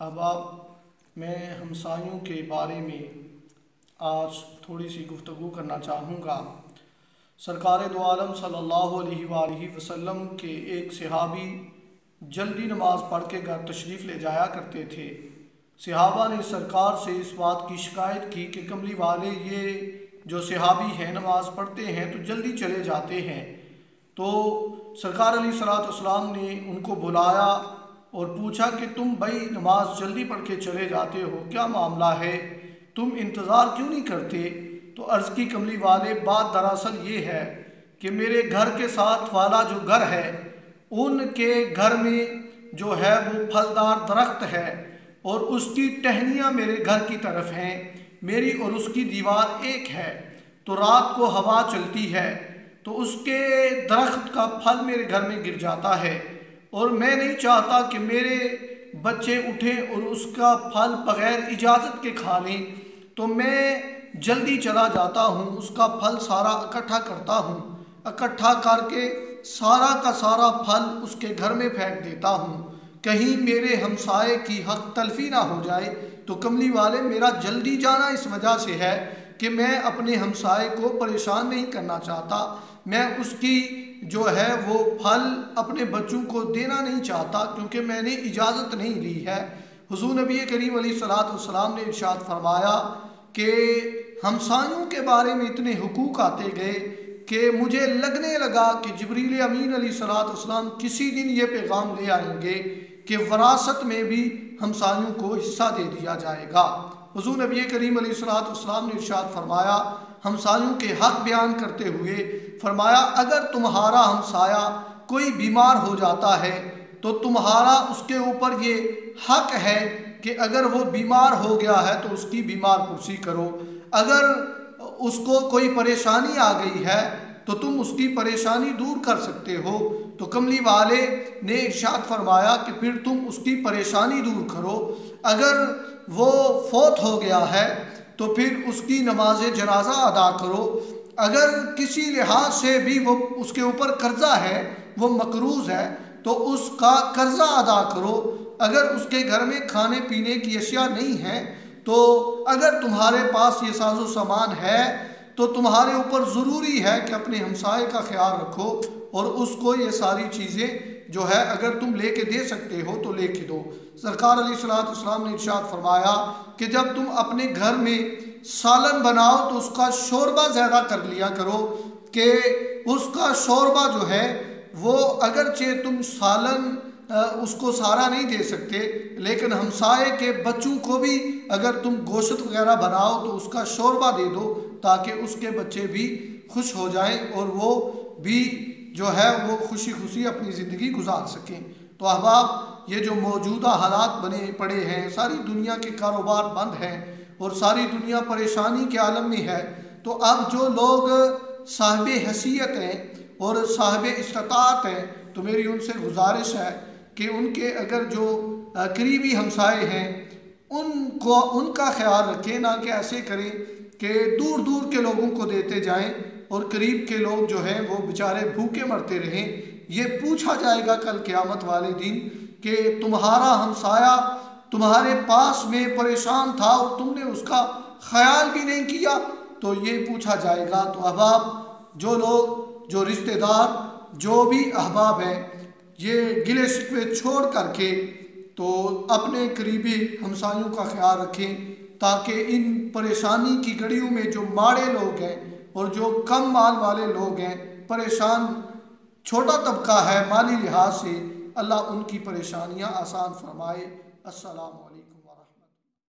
احباب، میں ہمسایوں کے بارے میں آج تھوڑی سی گفتگو کرنا چاہوں گا۔ سرکار دو عالم صلی اللہ علیہ وآلہ وسلم کے ایک صحابی جلدی نماز پڑھ کے گھر تشریف لے جایا کرتے تھے۔ صحابہ نے سرکار سے اس بات کی شکایت کی کہ کملی والے یہ جو صحابی ہیں نماز پڑھتے ہیں تو جلدی چلے جاتے ہیں۔ تو سرکار علیہ الصلوۃ والسلام نے ان کو بلایا اور پوچھا کہ تم بھائی نماز جلدی پڑھ کے چلے جاتے ہو، کیا معاملہ ہے؟ تم انتظار کیوں نہیں کرتے؟ تو عرض کی کملی والے بات دراصل یہ ہے کہ میرے گھر کے ساتھ والا جو گھر ہے ان کے گھر میں جو ہے وہ پھلدار درخت ہے اور اس کی ٹہنیاں میرے گھر کی طرف ہیں، میری اور اس کی دیوار ایک ہے۔ تو رات کو ہوا چلتی ہے تو اس کے درخت کا پھل میرے گھر میں گر جاتا ہے اور میں نہیں چاہتا کہ میرے بچے اٹھیں اور اس کا پھل بغیر اجازت کے کھا لیں، تو میں جلدی چلا جاتا ہوں، اس کا پھل سارا اکٹھا کرتا ہوں، اکٹھا کر کے سارا کا سارا پھل اس کے گھر میں پھینک دیتا ہوں، کہیں میرے ہمسائے کی حق تلفی نہ ہو جائے۔ تو کملی والے میرا جلدی جانا اس وجہ سے ہے کہ میں اپنے ہمسائے کو پریشان نہیں کرنا چاہتا، میں اس کی جو ہے وہ پھل اپنے بچوں کو دینا نہیں چاہتا کیونکہ میں نے اجازت نہیں لی ہے۔ حضور نبی کریم علیہ الصلوۃ والسلام نے ارشاد فرمایا کہ ہمسایوں کے بارے میں اتنے حقوق آتے گئے کہ مجھے لگنے لگا کہ جبریل امین علیہ الصلوۃ والسلام کسی دن یہ پیغام لے آئیں گے کہ وراثت میں بھی ہمسایوں کو حصہ دے دیا جائے گا۔ حضور نبی کریم علیہ الصلوۃ والسلام نے ارشاد فرمایا ہمسایوں کے حق بیان کرتے ہوئے فرمایا اگر تمہارا ہمسایہ کوئی بیمار ہو جاتا ہے تو تمہارا اس کے اوپر یہ حق ہے کہ اگر وہ بیمار ہو گیا ہے تو اس کی بیمار پرسی کرو، اگر اس کو کوئی پریشانی آ گئی ہے تو تم اس کی پریشانی دور کر سکتے ہو۔ تو کملی والے نے ارشاد فرمایا کہ پھر تم اس کی پریشانی دور کرو، اگر وہ فوت ہو گیا ہے تو پھر اس کی نماز جنازہ ادا کرو، اگر کسی لحاظ سے بھی وہ اس کے اوپر قرضہ ہے، وہ مقروض ہے تو اس کا قرضہ ادا کرو، اگر اس کے گھر میں کھانے پینے کی اشیاء نہیں ہیں تو اگر تمہارے پاس یہ ساز و سامان ہے تو تمہارے اوپر ضروری ہے کہ اپنے ہمسائے کا خیال رکھو اور اس کو یہ ساری چیزیں جو ہے اگر تم لے کے دے سکتے ہو تو لے کے دو۔ سرکار علیہ الصلوۃ والسلام نے ارشاد فرمایا کہ جب تم اپنے گھر میں سالن بناؤ تو اس کا شوربہ زیادہ کر لیا کرو کہ اس کا شوربہ جو ہے وہ اگرچہ تم سالن اس کو سارا نہیں دے سکتے لیکن ہمسائے کے بچوں کو بھی اگر تم گوشت وغیرہ بناؤ تو اس کا شوربہ دے دو تاکہ اس کے بچے بھی خوش ہو جائیں اور وہ بھی جو ہے وہ خوشی خوشی اپنی زندگی گزار سکیں۔ تو احباب، یہ جو موجودہ حالات بنے پڑے ہیں، ساری دنیا کے کاروبار بند ہیں اور ساری دنیا پریشانی کے عالم میں ہے، تو اب جو لوگ صاحب حیثیت ہیں اور صاحب استطاعت ہیں تو میری ان سے گزارش ہے کہ ان کے اگر جو قریبی ہمسائے ہیں ان کا خیال رکھیں، نہ کہ ایسے کریں کہ دور دور کے لوگوں کو دیتے جائیں اور قریب کے لوگ جو ہیں وہ بیچارے بھوکے مرتے رہیں۔ یہ پوچھا جائے گا کل قیامت والے دن کہ تمہارا ہمسایہ تمہارے پاس میں پریشان تھا اور تم نے اس کا خیال بھی نہیں کیا، تو یہ پوچھا جائے گا۔ تو احباب، جو لوگ، جو رشتہ دار، جو بھی احباب ہیں، یہ گلے شکوے چھوڑ کر کے تو اپنے قریبی ہمسایوں کا خیال رکھیں تاکہ ان پریشانی کی گھڑیوں میں جو ماڑے لوگ ہیں اور جو کم مال والے لوگ ہیں، پریشان چھوٹا طبقہ ہے مالی لحاظ سے، اللہ ان کی پریشانیاں آسان فرمائے۔ السلام علیکم۔